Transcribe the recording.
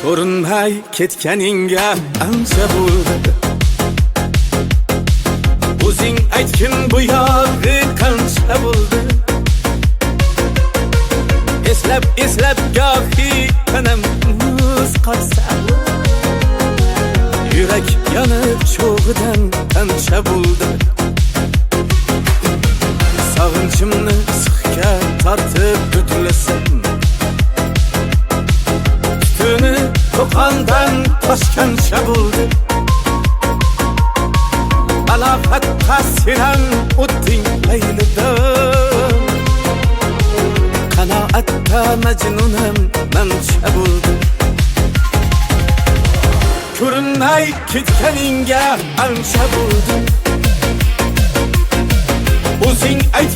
ko'rinmay ketganingga ancha bo'ldi. O'zing aytgin bu yog'i qancha bo'ldi. Eslab gohi tanam muz qotsa, yurak yonib cho'g'idan qancha bo'ldi. Sog'inchimni sixga tortib o'tlasam, tutuni to'qondan toshgancha bo'ldi. Balog'atda senam o'tding laylidan, qanoatda majnunam mancha bo'ldi. Ko'rinmay ketganingga ancha bo'ldi. O'zing ayt